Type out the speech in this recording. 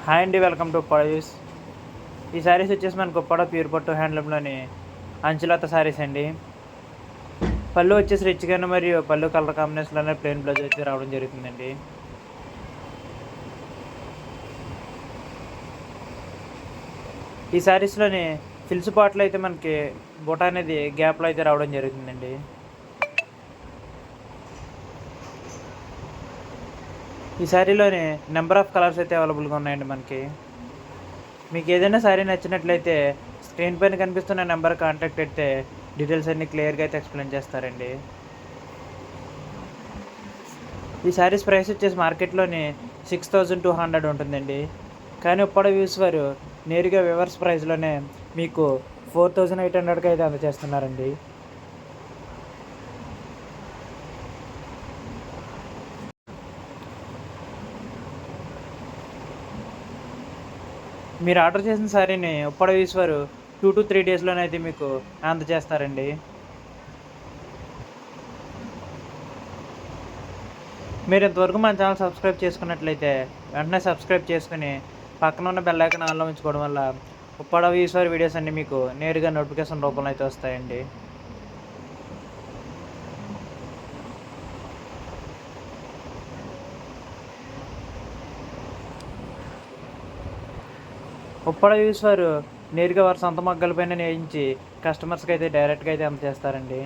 Hi అండి, welcome to use. ఈ శారీస్ వచ్చేసి మనకు ఉప్పాడ ప్యూర్ పట్టు హ్యాండ్లూమ్లోని అంచులత శారీస్ అండి. పళ్ళు వచ్చేసి రిచ్గాను మరియు పళ్ళు కలర్ కాంబినేషన్లోనే ప్లెయిన్ బ్లౌజ్ అయితే రావడం జరుగుతుందండి. ఈ శారీస్లోని ఫిల్స్ పార్ట్లో అయితే మనకి బుట్ట అనేది గ్యాప్లో అయితే రావడం జరుగుతుందండి. ఈ శారీలోని నెంబర్ ఆఫ్ కలర్స్ అయితే అవైలబుల్గా ఉన్నాయండి మనకి. మీకు ఏదైనా శారీ నచ్చినట్లయితే స్క్రీన్ పైన కనిపిస్తున్న నెంబర్ కాంటాక్ట్ అయితే డీటెయిల్స్ అన్నీ క్లియర్గా అయితే ఎక్స్ప్లెయిన్ చేస్తారండి. ఈ శారీస్ ప్రైస్ వచ్చేసి మార్కెట్లోని 6200 ఉంటుందండి. కానీ ఉప్పాడ వ్యూస్ వారు నేరుగా వివర్స్ ప్రైస్లోనే మీకు 4800కి అయితే అందజేస్తున్నారండి. మీరు ఆర్డర్ చేసిన శారీని ఉప్పాడ వ్యూస్ వారు 2 to 3 డేస్లోనే అయితే మీకు అందజేస్తారండి. మీరు ఇంతవరకు మన ఛానల్ సబ్స్క్రైబ్ చేసుకున్నట్లయితే వెంటనే సబ్స్క్రైబ్ చేసుకుని పక్కన ఉన్న బెల్ ఐకాన్ ఆన్లో ఉంచుకోవడం వల్ల ఉప్పాడ వ్యూస్ వారి వీడియోస్ అన్నీ మీకు నేరుగా నోటిఫికేషన్ రూపంలో అయితే వస్తాయండి. ఉప్పాడ వ్యూస్ వారు నేరుగా వారి సొంత మగ్గలపైన నేయించి కస్టమర్స్కి అయితే డైరెక్ట్గా అయితే అందజేస్తారండి.